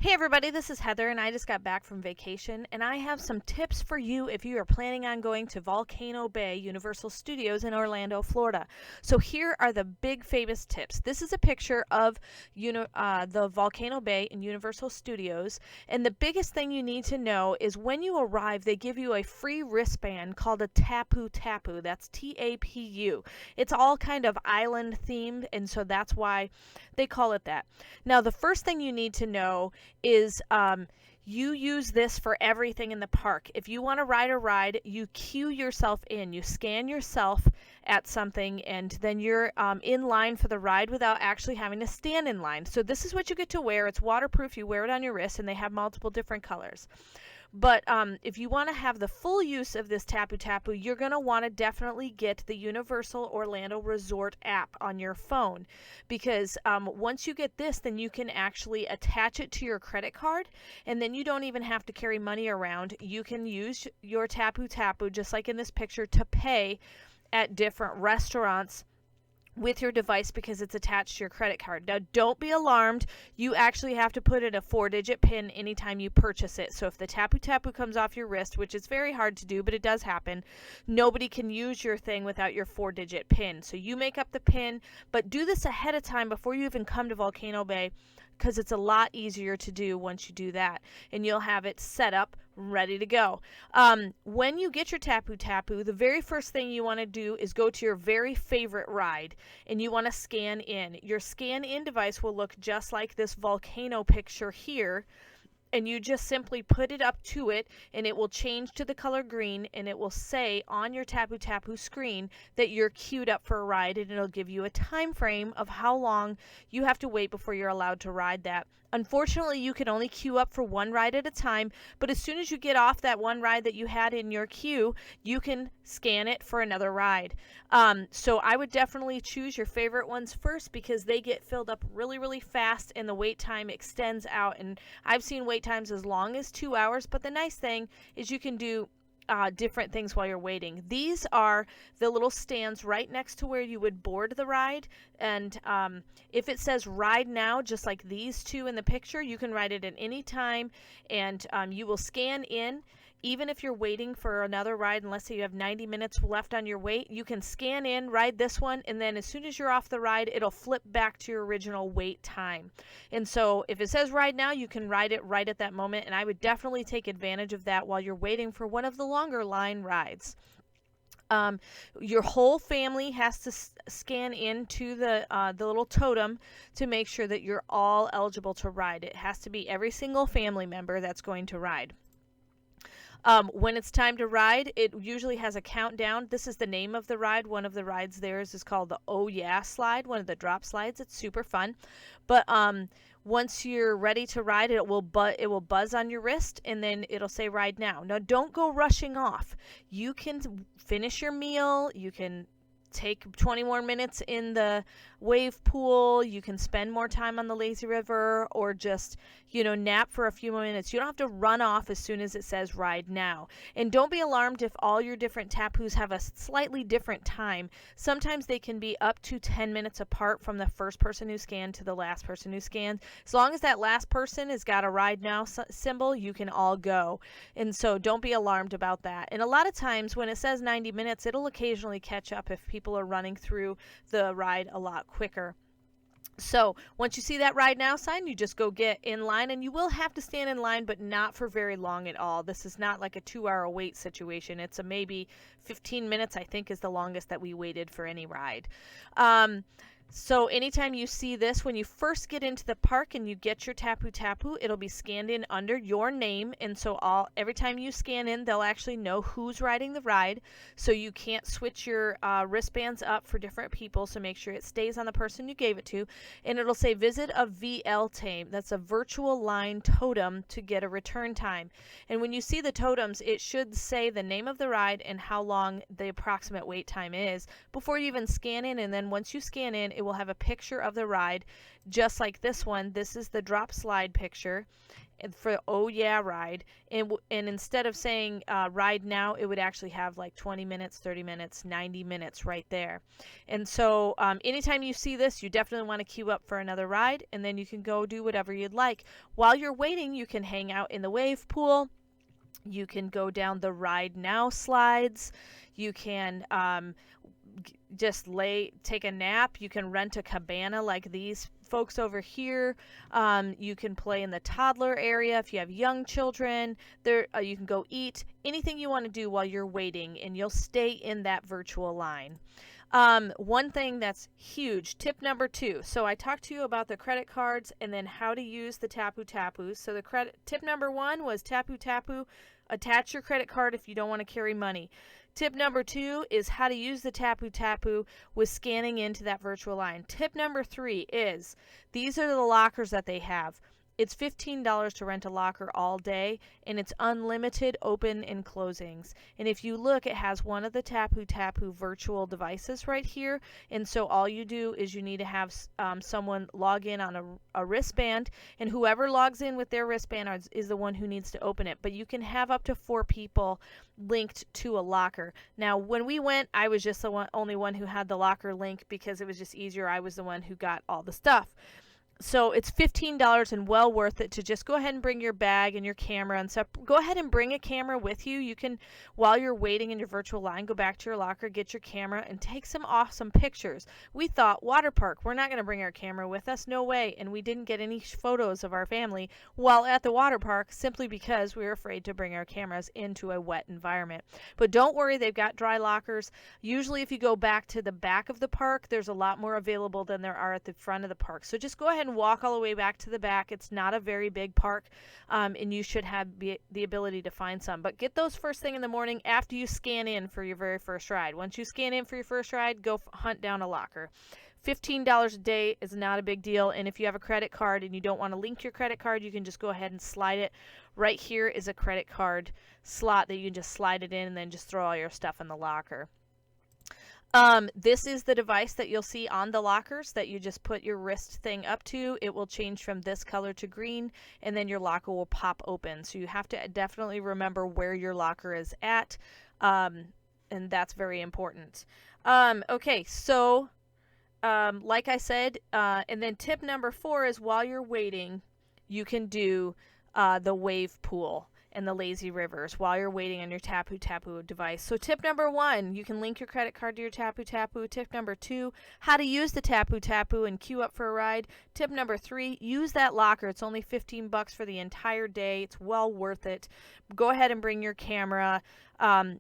Hey everybody, this is Heather and I just got back from vacation and I have some tips for you if you are planning on going to Volcano Bay Universal Studios in Orlando, Florida. So here are the big famous tips. This is a picture of the Volcano Bay and Universal Studios, and the biggest thing you need to know is when you arrive they give you a free wristband called a Tapu Tapu. That's Tapu. It's all kind of island themed, and so that's why they call it that. Now the first thing you need to know is you use this for everything in the park. If you want to ride a ride, you cue yourself in. You scan yourself at something, and then you're in line for the ride without actually having to stand in line. So this is what you get to wear. It's waterproof. You wear it on your wrist, and they have multiple different colors. But if you want to have the full use of this Tapu Tapu, you're going to want to definitely get the Universal Orlando Resort app on your phone, because once you get this, then you can actually attach it to your credit card, and then you don't even have to carry money around. You can use your Tapu Tapu, just like in this picture, to pay at different restaurants with your device because it's attached to your credit card. Now don't be alarmed, you actually have to put in a 4-digit PIN anytime you purchase it. So if the Tapu Tapu comes off your wrist, which is very hard to do but it does happen, nobody can use your thing without your 4-digit PIN. So you make up the PIN, but do this ahead of time before you even come to Volcano Bay, because it's a lot easier to do once you do that, and you'll have it set up ready to go. When you get your Tapu Tapu, the very first thing you want to do is go to your very favorite ride, and you want to scan in. Your scan in device will look just like this volcano picture here, and you just simply put it up to it and it will change to the color green, and it will say on your Tapu Tapu screen that you're queued up for a ride, and it'll give you a time frame of how long you have to wait before you're allowed to ride that. Unfortunately, you can only queue up for one ride at a time, but as soon as you get off that one ride that you had in your queue, you can scan it for another ride. So I would definitely choose your favorite ones first, because they get filled up really, really fast and the wait time extends out. And I've seen wait times as long as 2 hours, but the nice thing is you can do different things while you're waiting. These are the little stands right next to where you would board the ride, and if it says ride now, just like these two in the picture, you can ride it at any time, and you will scan in. Even if you're waiting for another ride, and let's say you have 90 minutes left on your wait, you can scan in, ride this one, and then as soon as you're off the ride, it'll flip back to your original wait time. And so if it says ride now, you can ride it right at that moment, and I would definitely take advantage of that while you're waiting for one of the longer line rides. Your whole family has to scan into the little totem to make sure that you're all eligible to ride. It has to be every single family member that's going to ride. When it's time to ride, it usually has a countdown. This is the name of the ride. One of the rides theirs is called the Oh Yeah slide, one of the drop slides. It's super fun. But once you're ready to ride, it will buzz on your wrist, and then it'll say ride now. Now don't go rushing off. You can finish your meal. You can take 20 more minutes in the wave pool. You can spend more time on the lazy river, or just nap for a few more minutes. You don't have to run off as soon as it says ride now. And don't be alarmed if all your different tapus have a slightly different time. Sometimes they can be up to 10 minutes apart from the first person who scanned to the last person who scanned. As long as that last person has got a ride now symbol, you can all go. And so don't be alarmed about that. And a lot of times when it says 90 minutes, it'll occasionally catch up if people are running through the ride a lot quicker. So once you see that ride now sign, you just go get in line, and you will have to stand in line, but not for very long at all. This is not like a 2-hour wait situation. It's a maybe 15 minutes, I think, is the longest that we waited for any ride. So anytime you see this, when you first get into the park and you get your Tapu Tapu, it'll be scanned in under your name, and so every time you scan in, they'll actually know who's riding the ride. So you can't switch your wristbands up for different people, so make sure it stays on the person you gave it to. And it'll say visit a VL tame. That's a virtual line totem to get a return time. And when you see the totems, it should say the name of the ride and how long the approximate wait time is before you even scan in. And then once you scan in, it It will have a picture of the ride, just like this one. This is the drop slide picture for Oh Yeah Ride, and instead of saying ride now, it would actually have like 20 minutes, 30 minutes, 90 minutes right there. And so anytime you see this, you definitely want to queue up for another ride, and then you can go do whatever you'd like. While you're waiting, you can hang out in the wave pool. You can go down the Ride Now slides. You can just take a nap. You can rent a cabana like these folks over here. You can play in the toddler area if you have young children. There, you can go eat. Anything you want to do while you're waiting, and you'll stay in that virtual line. One thing that's huge, tip number 2. So I talked to you about the credit cards and then how to use the Tapu Tapus. So the tip number 1 was Tapu Tapu. Attach your credit card if you don't want to carry money. Tip number 2 is how to use the Tapu Tapu with scanning into that virtual line. Tip number 3 is these are the lockers that they have. It's $15 to rent a locker all day, and it's unlimited open and closings. And if you look, it has one of the Tapu Tapu virtual devices right here. And so all you do is you need to have someone log in on a wristband, and whoever logs in with their wristband is the one who needs to open it. But you can have up to 4 people linked to a locker. Now, when we went, I was just the only one who had the locker link because it was just easier. I was the one who got all the stuff. So it's $15 and well worth it to just go ahead and bring your bag and your camera and stuff. Go ahead and bring a camera with you. You can, while you're waiting in your virtual line, go back to your locker, get your camera, and take some awesome pictures. We thought, water park, we're not going to bring our camera with us. No way. And we didn't get any photos of our family while at the water park simply because we were afraid to bring our cameras into a wet environment. But don't worry, they've got dry lockers. Usually if you go back to the back of the park, there's a lot more available than there are at the front of the park. So just go ahead and walk all the way back to the back. It's not a very big park, and you should have the ability to find some. But get those first thing in the morning after you scan in for your very first ride. Once you scan in for your first ride, go hunt down a locker. $15 a day is not a big deal, and if you have a credit card and you don't want to link your credit card, you can just go ahead and slide it. Right here is a credit card slot that you can just slide it in and then just throw all your stuff in the locker. This is the device that you'll see on the lockers that you just put your wrist thing up to. It will change from this color to green, and then your locker will pop open. So you have to definitely remember where your locker is at, and that's very important. Okay, so like I said, and then tip number 4 is while you're waiting, you can do the wave pool and the lazy rivers while you're waiting on your Tapu Tapu device. So tip number 1, you can link your credit card to your Tapu Tapu. Tip number 2, how to use the Tapu Tapu and queue up for a ride. Tip number 3, use that locker. It's only $15 for the entire day. It's well worth it. Go ahead and bring your camera.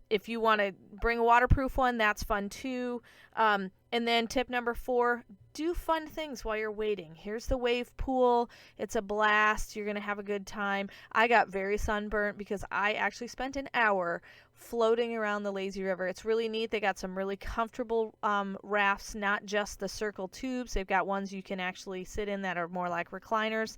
If you want to bring a waterproof one, that's fun too. And then tip number 4, do fun things while you're waiting. Here's the wave pool. It's a blast. You're going to have a good time. I got very sunburnt because I actually spent an hour floating around the lazy river. It's really neat. They got some really comfortable rafts, not just the circle tubes. They've got ones you can actually sit in that are more like recliners.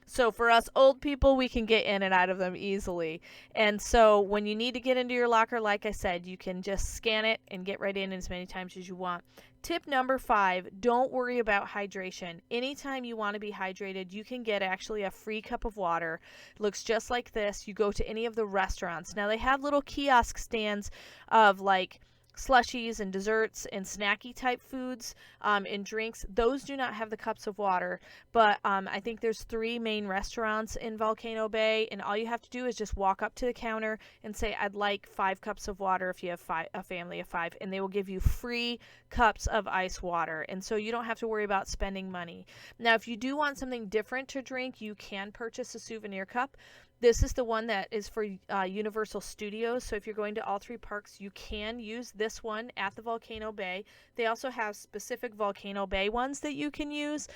So for us old people, we can get in and out of them easily. And so when you need to get into your locker, like I said, you can just scan it and get right in as many times as you want. Tip number 5, don't worry about hydration. Anytime you want to be hydrated, you can get actually a free cup of water. It looks just like this. You go to any of the restaurants. Now they have little kiosk stands of like slushies and desserts and snacky type foods and drinks. Those do not have the cups of water, but I think there's 3 main restaurants in Volcano Bay, and all you have to do is just walk up to the counter and say, I'd like 5 cups of water if you have a family of 5, and they will give you free cups of ice water, and so you don't have to worry about spending money. Now if you do want something different to drink, you can purchase a Souvenir Cup. This is the one that is for Universal Studios, so if you're going to all 3 parks, you can use this one at the Volcano Bay. They also have specific Volcano Bay ones that you can use,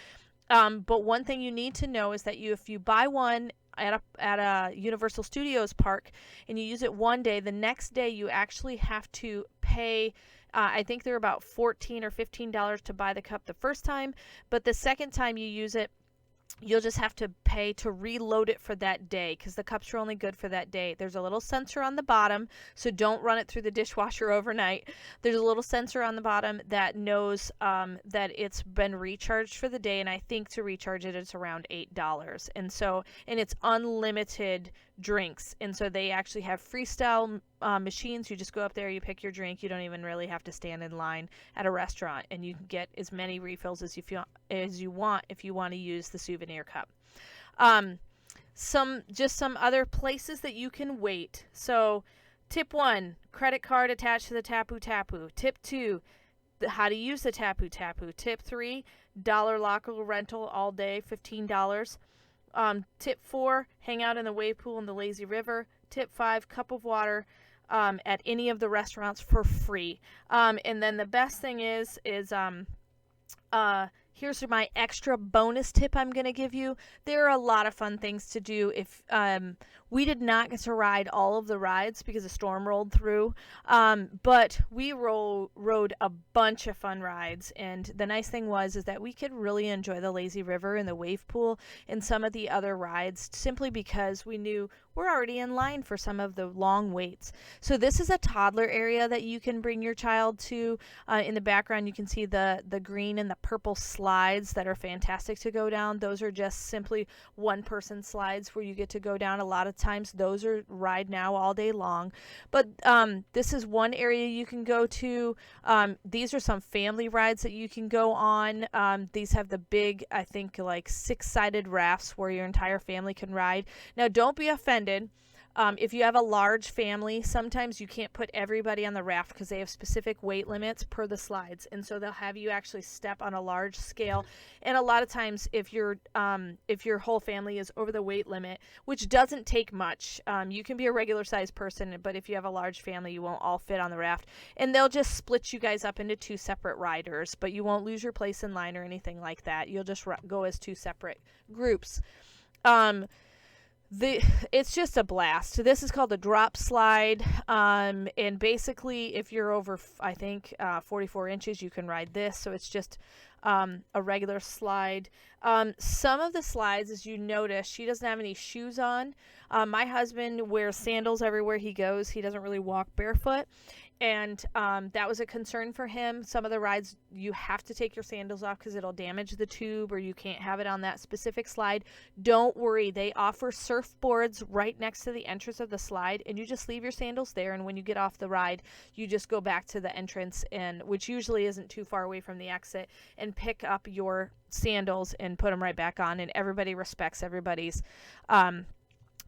but one thing you need to know is that if you buy one at a Universal Studios park and you use it one day, the next day you actually have to pay I think they're about $14 or $15 to buy the cup the first time, but the second time you use it, you'll just have to pay pay to reload it for that day, because the cups are only good for that day. There's a little sensor on the bottom, so don't run it through the dishwasher overnight. There's a little sensor on the bottom that knows that it's been recharged for the day, and I think to recharge it, it's around $8. And it's unlimited drinks, and so they actually have freestyle machines. You just go up there, you pick your drink. You don't even really have to stand in line at a restaurant, and you can get as many refills as you want if you want to use the Souvenir Cup. Some other places that you can wait. So tip 1, credit card attached to the Tapu Tapu. Tip 2, how to use the Tapu Tapu. Tip 3, dollar locker rental all day, $15. Tip 4, hang out in the wave pool in the lazy river. Tip 5, cup of water at any of the restaurants for free. And then the best thing is here's my extra bonus tip I'm going to give you. There are a lot of fun things to do. If we did not get to ride all of the rides because a storm rolled through, but we rode a bunch of fun rides. And the nice thing is that we could really enjoy the lazy river and the wave pool and some of the other rides simply because we knew we're already in line for some of the long waits. So this is a toddler area that you can bring your child to. In the background, you can see the green and the purple slides that are fantastic to go down. Those are just simply one-person slides where you get to go down. A lot of times those are ride now all day long. But this is one area you can go to. These are some family rides that you can go on. These have the big, I think, like 6-sided rafts where your entire family can ride. Now, don't be offended. If you have a large family, sometimes you can't put everybody on the raft because they have specific weight limits per the slides, and so they'll have you actually step on a large scale. And a lot of times, if your whole family is over the weight limit, which doesn't take much, you can be a regular sized person, but if you have a large family, you won't all fit on the raft, and they'll just split you guys up into 2 separate riders, but you won't lose your place in line or anything like that. You'll just go as 2 separate groups. It's just a blast. This is called a drop slide, and basically if you're over, I think, 44 inches, you can ride this. So it's just a regular slide. Some of the slides, as you notice, she doesn't have any shoes on. My husband wears sandals everywhere he goes. He doesn't really walk barefoot. And that was a concern for him. Some of the rides, you have to take your sandals off because it'll damage the tube, or you can't have it on that specific slide. Don't worry. They offer surfboards right next to the entrance of the slide, and you just leave your sandals there. And when you get off the ride, you just go back to the entrance, which usually isn't too far away from the exit, and pick up your sandals and put them right back on. And everybody respects everybody's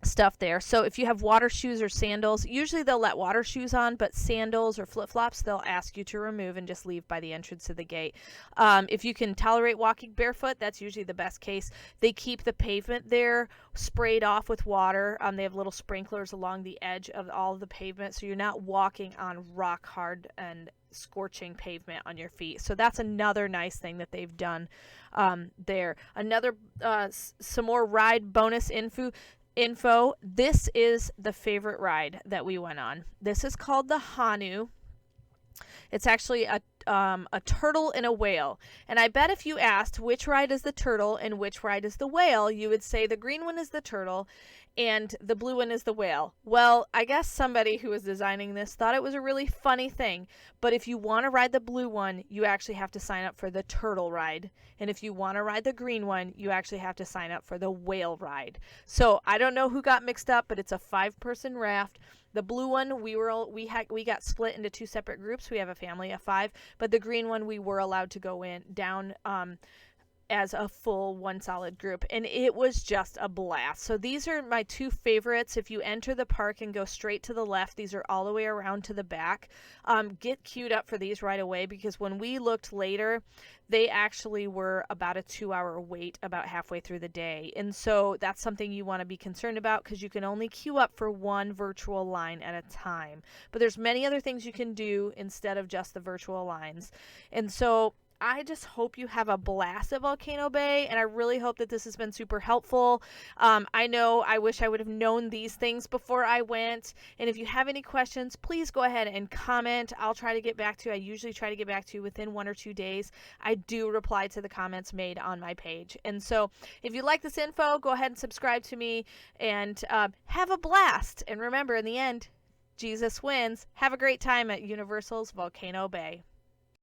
stuff there. So if you have water shoes or sandals, usually they'll let water shoes on, but sandals or flip-flops they'll ask you to remove and just leave by the entrance to the gate. If you can tolerate walking barefoot, that's usually the best case. They keep the pavement there sprayed off with water. They have little sprinklers along the edge of all of the pavement, so you're not walking on rock hard and scorching pavement on your feet. So that's another nice thing that they've done there. Some more ride bonus info. This is the favorite ride that we went on. This is called the Hanu. It's actually a turtle and a whale. And I bet if you asked which ride is the turtle and which ride is the whale, you would say the green one is the turtle and the blue one is the whale. Well, I guess somebody who was designing this thought it was a really funny thing. But if you want to ride the blue one, you actually have to sign up for the turtle ride. And if you want to ride the green one, you actually have to sign up for the whale ride. So I don't know who got mixed up, but it's a 5-person raft. The blue one, we got split into 2 separate groups. We have a family of 5, but the green one we were allowed to go down as a full one solid group, and it was just a blast. So these are my 2 favorites. If you enter the park and go straight to the left, these are all the way around to the back. Get queued up for these right away, because when we looked later, they actually were about a 2-hour wait about halfway through the day. And so that's something you want to be concerned about, because you can only queue up for one virtual line at a time. But there's many other things you can do instead of just the virtual lines. And so I just hope you have a blast at Volcano Bay, and I really hope that this has been super helpful. I know I wish I would have known these things before I went, and if you have any questions, please go ahead and comment. I'll try to get back to you. I usually try to get back to you within 1 or 2 days. I do reply to the comments made on my page. And so if you like this info, go ahead and subscribe to me, and have a blast. And remember, in the end, Jesus wins. Have a great time at Universal's Volcano Bay.